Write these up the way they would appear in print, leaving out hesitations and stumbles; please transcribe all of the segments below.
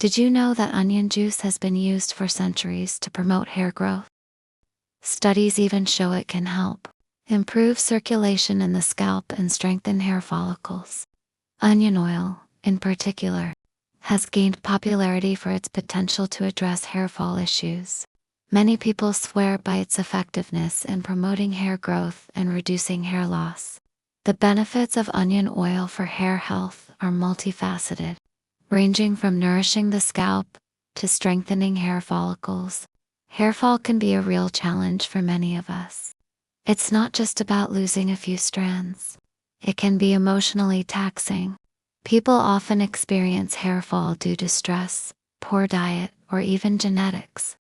Did you know that onion juice has been used for centuries to promote hair growth? Studies even show it can help improve circulation in the scalp and strengthen hair follicles. Onion oil, in particular, has gained popularity for its potential to address hair fall issues. Many people swear by its effectiveness in promoting hair growth and reducing hair loss. The benefits of onion oil for hair health are multifaceted, ranging from nourishing the scalp to strengthening hair follicles. Hair fall can be a real challenge for many of us. It's not just about losing a few strands. It can be emotionally taxing. People often experience hair fall due to stress, poor diet, or even genetics.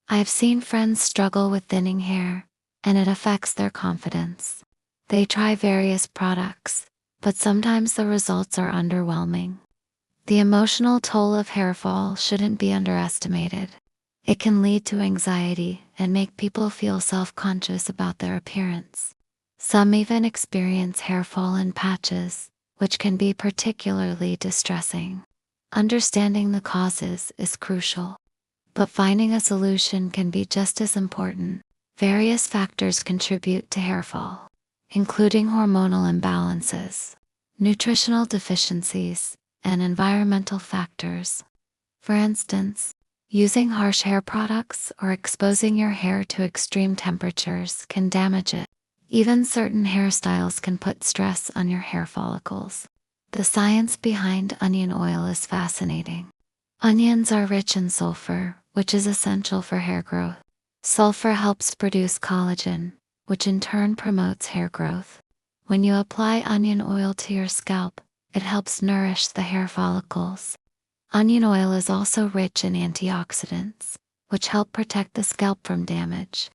I've seen friends struggle with thinning hair, and it affects their confidence. They try various products, but sometimes the results are underwhelming. The emotional toll of hair fall shouldn't be underestimated. It can lead to anxiety and make people feel self-conscious about their appearance. Some even experience hair fall in patches, which can be particularly distressing. Understanding the causes is crucial, but finding a solution can be just as important. Various factors contribute to hair fall, including hormonal imbalances, nutritional deficiencies, and environmental factors. For instance, using harsh hair products or exposing your hair to extreme temperatures can damage it. Even certain hairstyles can put stress on your hair follicles. The science behind onion oil is fascinating. Onions are rich in sulfur, which is essential for hair growth. Sulfur helps produce collagen, which in turn promotes hair growth. When you apply onion oil to your scalp, it helps nourish the hair follicles. Onion oil is also rich in antioxidants, which help protect the scalp from damage.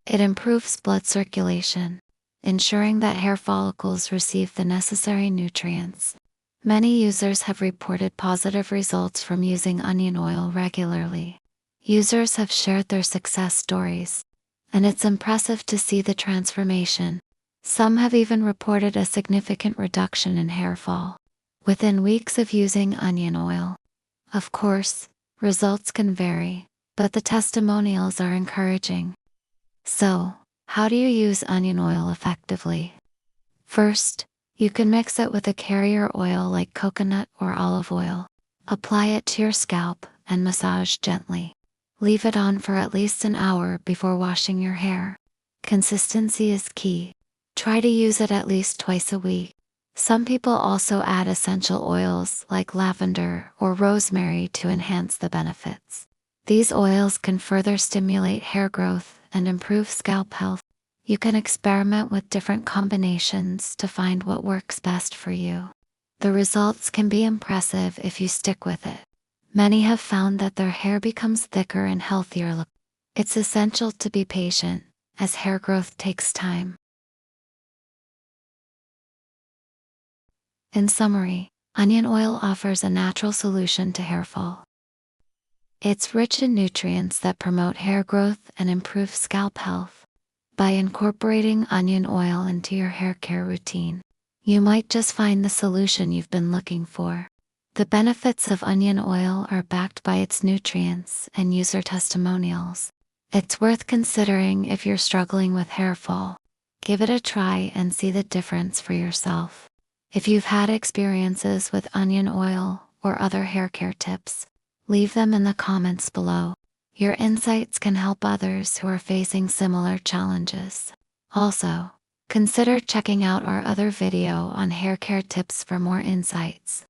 It improves blood circulation, ensuring that hair follicles receive the necessary nutrients. Many users have reported positive results from using onion oil regularly. Users have shared their success stories, and it's impressive to see the transformation. Some have even reported a significant reduction in hair fall within weeks of using onion oil. Of course, results can vary, but the testimonials are encouraging. So, how do you use onion oil effectively? First, you can mix it with a carrier oil like coconut or olive oil. Apply it to your scalp and massage gently. Leave it on for at least an hour before washing your hair. Consistency is key. Try to use it at least twice a week. Some people also add essential oils like lavender or rosemary to enhance the benefits. These oils can further stimulate hair growth and improve scalp health. You can experiment with different combinations to find what works best for you. The results can be impressive if you stick with it. Many have found that their hair becomes thicker and healthier look. It's essential to be patient, as hair growth takes time. In summary, onion oil offers a natural solution to hair fall. It's rich in nutrients that promote hair growth and improve scalp health. By incorporating onion oil into your hair care routine, you might just find the solution you've been looking for. The benefits of onion oil are backed by its nutrients and user testimonials. It's worth considering if you're struggling with hair fall. Give it a try and see the difference for yourself. If you've had experiences with onion oil or other hair care tips, leave them in the comments below. Your insights can help others who are facing similar challenges. Also, consider checking out our other video on hair care tips for more insights.